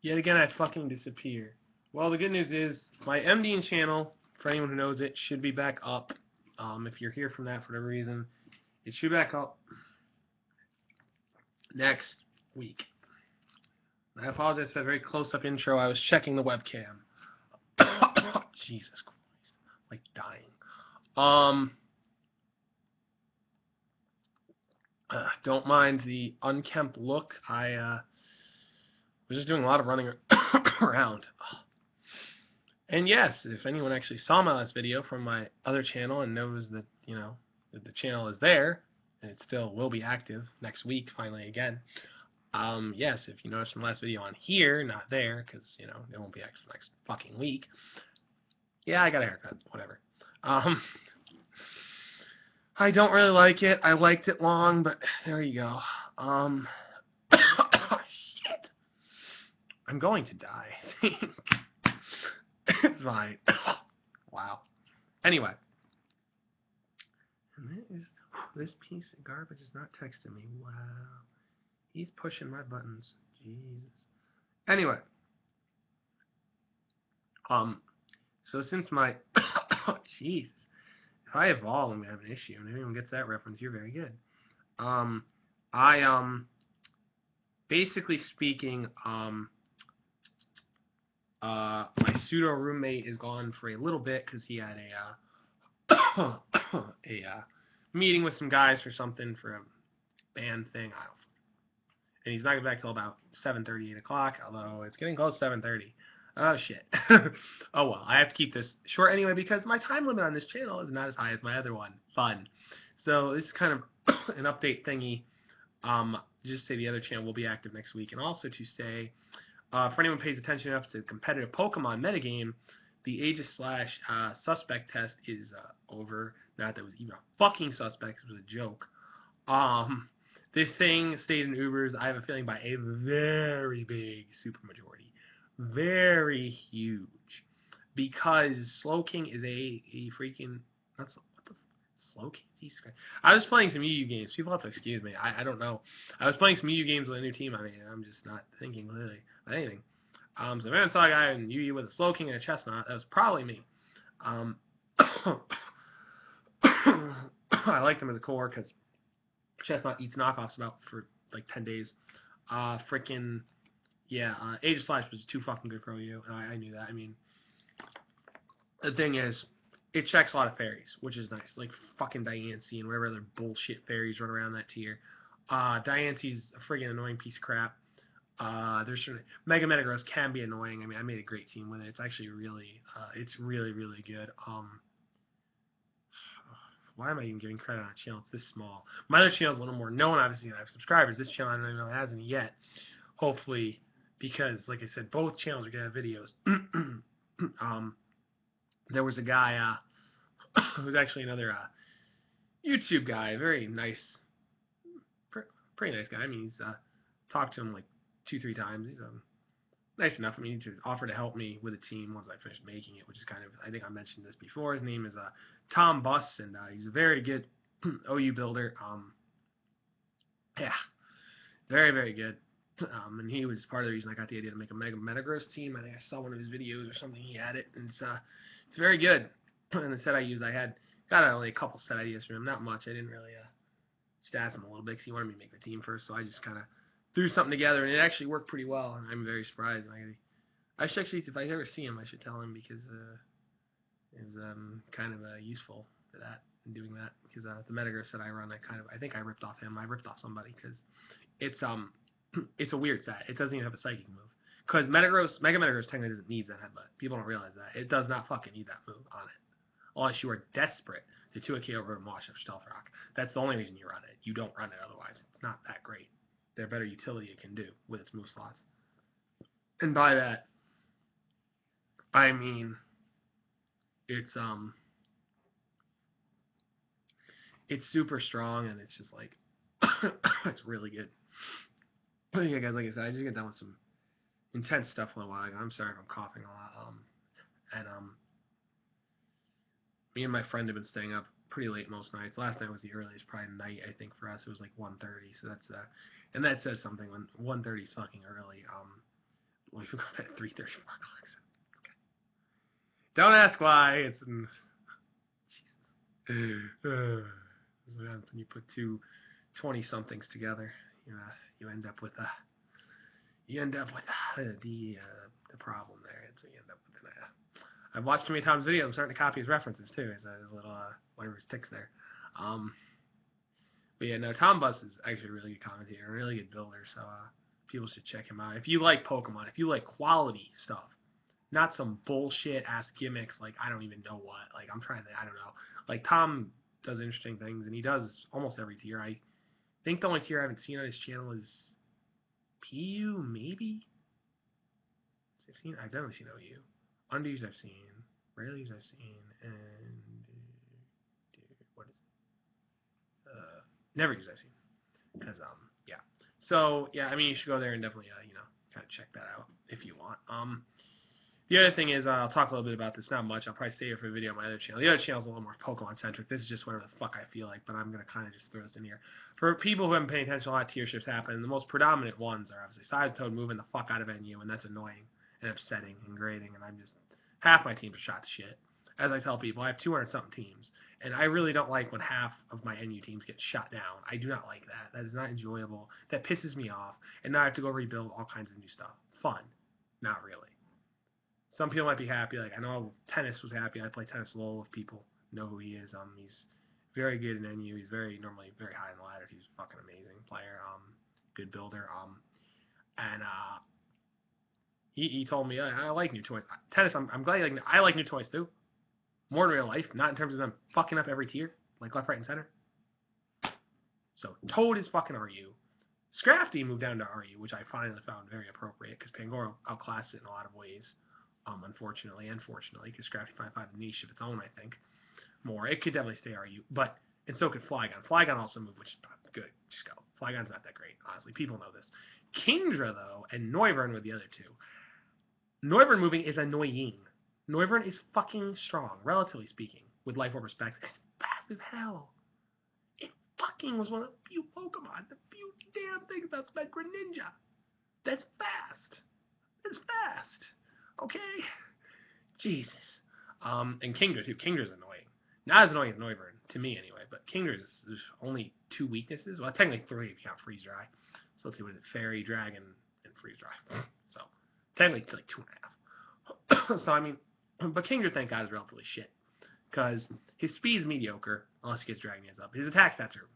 Yet again, I fucking disappear. Well, the good news is my MDing channel, for anyone who knows it, should be back up. If you're here from that for whatever reason, it should be back up next week. I apologize for a very close-up intro. I was checking the webcam. Jesus Christ, like dying. Don't mind the unkempt look. I was just doing a lot of running around. And yes, if anyone actually saw my last video from my other channel and knows that, that the channel is there, and it still will be active next week, finally again. Yes, if you noticed from the last video on here, not there, because, it won't be active next fucking week. Yeah, I got a haircut, whatever. I don't really like it. I liked it long, but there you go. Shit. I'm going to die, I think. It's fine. Wow. Anyway. And this piece of garbage is not texting me. Wow. He's pushing my buttons. Jesus. Anyway. So since my... Jesus. If I evolve, I'm going to have an issue. And if anyone gets that reference, you're very good. Basically speaking, my pseudo roommate is gone for a little bit because he had a meeting with some guys for something for a band thing. I don't. And he's not getting back till about 7:30, 8 o'clock. Although it's getting close to 7:30. Oh shit. Oh well, I have to keep this short anyway because my time limit on this channel is not as high as my other one. Fun. So this is kind of an update thingy. Just to say the other channel will be active next week, and also to say, for anyone who pays attention enough to the competitive Pokemon metagame, the Aegislash suspect test is over. Not that it was even a fucking suspect; it was a joke. This thing stayed in Ubers, I have a feeling, by a very big supermajority. Very huge. Because Slowking is a freaking... What the... Slowking? Jesus Christ. I was playing some UU games. People have to excuse me. I don't know. I was playing some UU games with a new team. I mean, I'm just not thinking clearly about anything. So if anyone saw a guy in UU with a Slowking and a Chestnut, that was probably me. I liked him as a core because Chestnut eats knockoffs about for like 10 days. Freaking, yeah, Aegislash was too fucking good for OU, and I knew that. I mean, the thing is, it checks a lot of fairies, which is nice. Like fucking Diancie and whatever other bullshit fairies run around that tier. Diancie's a friggin' annoying piece of crap. There's certain Mega Metagross can be annoying. I mean, I made a great team with it. It's actually really, it's really, really good. Why am I even giving credit on a channel? It's this small. My other channel is a little more known, obviously, and I have subscribers. This channel, I don't even know it has any yet. Hopefully, because, like I said, both channels are going to have videos. There was a guy who's actually another YouTube guy, very nice, pretty nice guy. I mean, he's talked to him like 2-3 times. He's nice enough. I mean, to offer to help me with a team once I finish making it, which is kind of, I think I mentioned this before. His name is Tom Buss, and he's a very good OU builder. Yeah, very, very good. And he was part of the reason I got the idea to make a Mega Metagross team. I think I saw one of his videos or something. He had it, and it's very good. And the set I used, I got only a couple set ideas from him, not much. I didn't really just ask him a little bit because he wanted me to make the team first, so I just kind of threw something together, and it actually worked pretty well. And I'm very surprised. And I should actually, if I ever see him, I should tell him because it was kind of useful for that and doing that because the Metagross set I run, I think I ripped off him. I ripped off somebody because it's it's a weird set. It doesn't even have a psychic move. Because Mega Metagross technically doesn't need that headbutt. People don't realize that. It does not fucking need that move on it. Unless you are desperate to 2 KO Rotom Wash or Stealth Rock. That's the only reason you run it. You don't run it otherwise. It's not that great. There are better utility it can do with its move slots. And by that, I mean it's super strong and it's just like it's really good. But yeah, guys, like I said, I just get done with some intense stuff for a while ago. I'm sorry if I'm coughing a lot. And me and my friend have been staying up pretty late most nights. Last night was the earliest probably night, I think, for us. It was like 1:30, so that's and that says something when 1:30 is fucking early. Well, you go at 3:34 o'clock. Okay. Don't ask why. It's Jesus. What happens when you put two 20-somethings together? You end up with the problem there. And so you end up with an I've watched too many times video. I'm starting to copy his references too. His little whatever his ticks there. But yeah, no, Tom Bus is actually a really good commentator, a really good builder. So people should check him out. If you like Pokemon, if you like quality stuff, not some bullshit ass gimmicks like I don't even know what. Like I don't know. Like Tom does interesting things, and he does almost every tier. I think the only tier I haven't seen on his channel is PU, maybe. I've definitely seen OU. Undies I've seen, Rayleighs I've seen, and what is it? Never Use I've seen. Because yeah. So yeah, I mean you should go there and definitely kind of check that out if you want. The other thing is I'll talk a little bit about this. Not much. I'll probably stay here for a video on my other channel. The other channel is a little more Pokemon centric. This is just whatever the fuck I feel like, but I'm gonna kind of just throw this in here. For people who haven't paid attention, a lot of tier shifts happen. The most predominant ones are obviously Sidetoad moving the fuck out of NU, and that's annoying and upsetting and grating. And I'm just half my teams are shot to shit. As I tell people, I have 200-something teams, and I really don't like when half of my NU teams get shut down. I do not like that. That is not enjoyable. That pisses me off. And now I have to go rebuild all kinds of new stuff. Fun. Not really. Some people might be happy. Like I know Tennis was happy. I play Tennis low if people know who he is. He's very good in NU. He's normally very high in the ladder. He's a fucking amazing player. Good builder. And he told me I like new toys. Tennis. I'm glad you like. I like new toys too. More in real life, not in terms of them fucking up every tier, like left, right, and center. So Toad is fucking RU. Scrafty moved down to RU, which I finally found very appropriate because Pangoro outclassed it in a lot of ways. Unfortunately and fortunately, because Scrafty finally found a niche of its own, I think. More. It could definitely stay RU, and so could Flygon. Flygon also moved, which is good. Just go. Flygon's not that great, honestly. People know this. Kingdra, though, and Noivern were the other two. Noivern moving is annoying. Noivern is fucking strong, relatively speaking, with Life Orb Respect. It's fast as hell. It fucking was one of the few Pokemon, the few damn things that spent Greninja. That's fast. That's fast. Okay? Jesus. And Kingdra, too. Kingdra's annoying. Not as annoying as Noivern, to me anyway, but Kingdra's there's only 2 weaknesses. Well, technically 3 if you count Freeze Dry. So let's see, what is it? Fairy, Dragon, and Freeze Dry. So, technically like 2.5. So, I mean, but Kingdra, thank God, is relatively shit. Because his speed's mediocre, unless he gets Dragon Hands up. His attack stats are,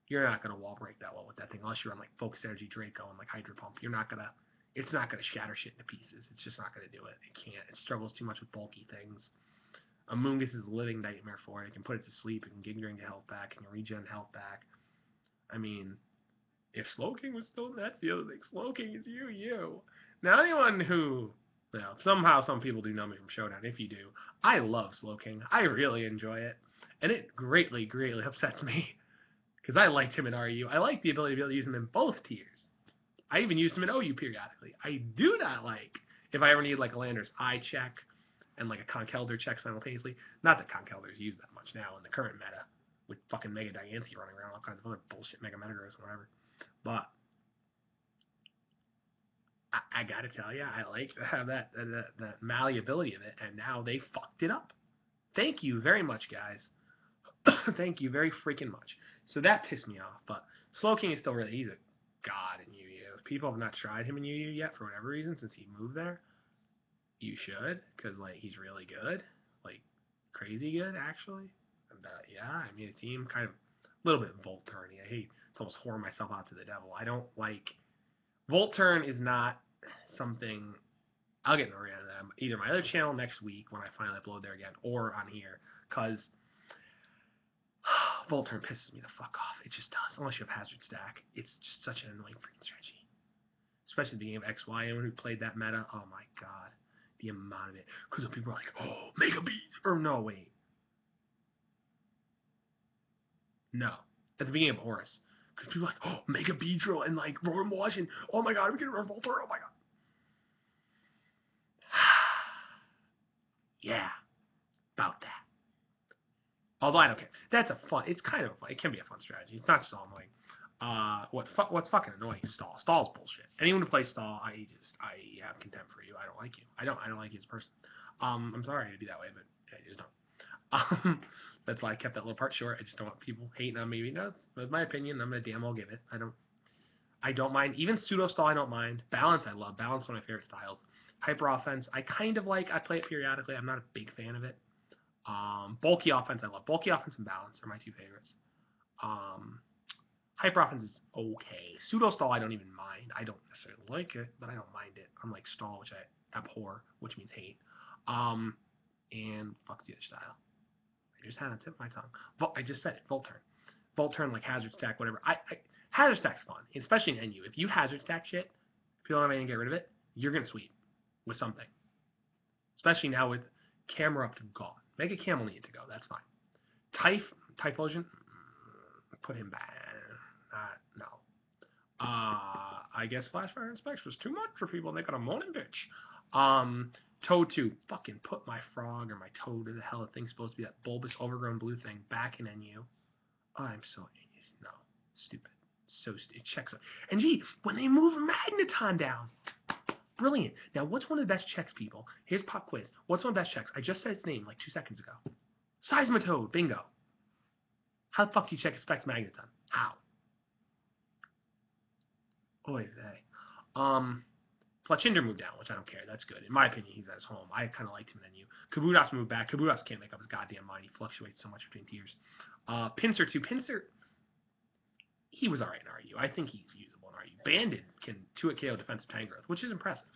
you're not going to wall break that well with that thing, unless you're on, like, Focus Energy Draco and, like, Hydro Pump. You're not going to, it's not going to shatter shit into pieces. It's just not going to do it. It can't. It struggles too much with bulky things. Amoonguss is a living nightmare for it. It can put it to sleep. It can give your health back. It can regen health back. I mean, if Slowking was still, that's the other thing. Slowking is you. Now, anyone who, well, somehow some people do know me from Showdown. If you do, I love Slowking. I really enjoy it. And it greatly, greatly upsets me. Because I liked him in RU. I like the ability to be able to use him in both tiers. I even used him in OU periodically. I do not like, if I ever need like a Lander's Eye check and like a Conkeldurr check simultaneously. Not that Conkeldurr is used that much now in the current meta. With fucking Mega Diancie running around, all kinds of other bullshit Mega Metagross and whatever. But I gotta tell you, I like to have that malleability of it, and now they fucked it up. Thank you very much, guys. Thank you very freaking much. So that pissed me off, but Slowking is still really, he's a god in UU. If people have not tried him in UU yet, for whatever reason, since he moved there, you should, because, like, he's really good. Like, crazy good, actually. And, yeah, I mean, a team kind of, a little bit Volturn-y. I hate to almost whore myself out to the devil. I don't like, Volturn is not something, I'll get into them, either my other channel next week when I finally upload there again, or on here, because Volturn pisses me the fuck off. It just does, unless you have Hazard Stack. It's just such an annoying freaking strategy. Especially the beginning of XY, anyone who played that meta, oh my god. The amount of it. Because people are like, oh, Mega Beat. Or no, wait. No. At the beginning of Horus. Because people are like, oh, Mega Beedrill and like Roar Wash and oh my god, I'm getting Revolter. Oh my god. Yeah. About that. Although I don't care. That's a fun, it's kind of fun. It can be a fun strategy. It's not just all annoying. What's fucking annoying is stall. Stall's bullshit. Anyone who plays stall, I have contempt for you. I don't like you. I don't like you as a person. I'm sorry to be that way, but I just don't. That's why I kept that little part short. I just don't want people hating on me. No, that's my opinion. I'm gonna damn well give it. I don't mind. Even pseudo stall, I don't mind. Balance, I love. Balance is one of my favorite styles. Hyper offense, I kind of like. I play it periodically. I'm not a big fan of it. Bulky offense, I love. Bulky offense and balance are my two favorites. Um, Hyper offense is okay. Pseudo stall, I don't even mind. I don't necessarily like it, but I don't mind it. Unlike stall, which I abhor, which means hate. And fuck's the other style? I just had it tip of my tongue. I just said it. Volt turn. Volt turn, like hazard stack, whatever. Hazard stack's fun, especially in NU. If you hazard stack shit, if you don't have anything to get rid of it, you're gonna sweep with something. Especially now with camera up to gone. Make a camel need to go. That's fine. Typhlosion, put him back. No. I guess Flashfire and Specs was too much for people, and they got a moaning bitch. Toad 2, fucking put my frog or my toad, or the hell the thing's supposed to be, that bulbous overgrown blue thing, back in NU. Oh, I'm so no, stupid, so it checks up. And gee, when they move Magneton down, brilliant. Now, what's one of the best checks, people? Here's pop quiz. What's one of the best checks? I just said its name like 2 seconds ago. Seismitoad, bingo. How the fuck do you check Specs Magneton? How? Oy vey. Fletchinder moved down, which I don't care. That's good. In my opinion, he's at his home. I kind of liked him in NU. Kabutops moved back. Kabutops can't make up his goddamn mind. He fluctuates so much between tiers. Pinsir 2. Pinsir, he was alright in RU. I think he's usable in RU. Banded can 2-hit KO defensive Tangrowth, which is impressive.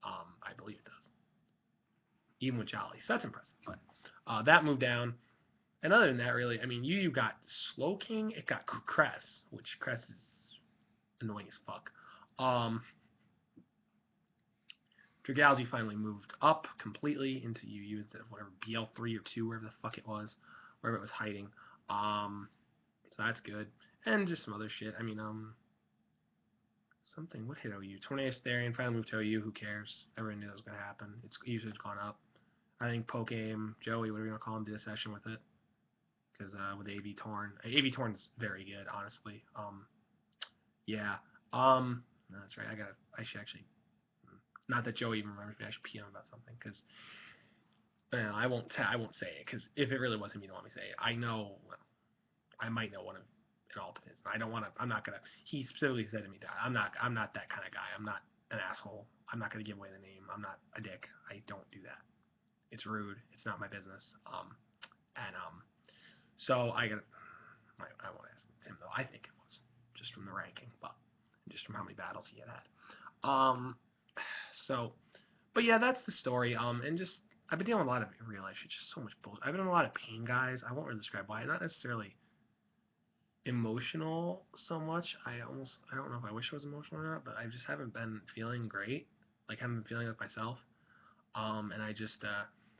I believe it does. Even with Jolly. So that's impressive. But that moved down. And other than that, really, I mean, you got Slowking. It got Cress, which Cress is annoying as fuck. Dragalge finally moved up completely into UU instead of whatever BL3 or 2, wherever the fuck it was, wherever it was hiding. So that's good. And just some other shit. I mean, something. What hit OU? Tornado Therian finally moved to OU. Who cares? Everyone knew that was gonna happen. Its usage gone up. I think Pokegame, Joey, whatever you want to call him, did a session with it. Because with AV Torn, AV Torn's very good, honestly. Yeah. That's right. I should actually. Not that Joey even remembers me. I should PM about something because I won't say it because if it really was him, you don't want me to say it. I know. Well, I might know one of an alternate. I don't want to. I'm not gonna. He specifically said to me that I'm not that kind of guy. I'm not an asshole. I'm not gonna give away the name. I'm not a dick. I don't do that. It's rude. It's not my business. So I won't ask him though. I think it was just from the ranking, but just from how many battles he had. So, but yeah, that's the story. And just I've been dealing with a lot of real life shit, just so much bullshit. I've been in a lot of pain, guys. I won't really describe why. Not necessarily emotional so much. I don't know if I wish I was emotional or not, but I just haven't been feeling great. Like, haven't been feeling like myself. And I just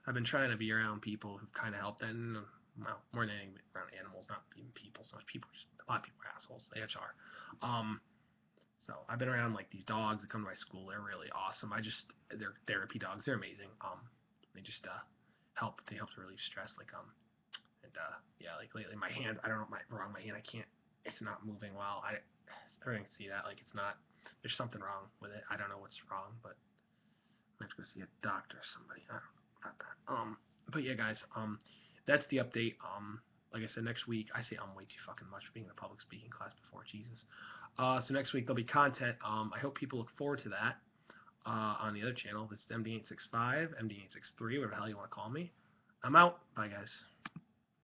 I've been trying to be around people who've kind of helped. And well, more than anything, around animals, not even people. So much people, just a lot of people are assholes. They are. So I've been around like these dogs that come to my school. They're really awesome. They're therapy dogs. They're amazing. They just help. They help to relieve stress. Yeah, like lately my hand. I don't know wrong. My hand. I can't. It's not moving well. Everyone can see that. Like it's not. There's something wrong with it. I don't know what's wrong, but I have to go see a doctor or somebody. I don't know about that. But yeah, guys. That's the update. Like I said, next week, I say way too fucking much for being in a public speaking class before, Jesus. So next week, there'll be content. I hope people look forward to that on the other channel. This is MD865, MD863, whatever the hell you want to call me. I'm out. Bye, guys.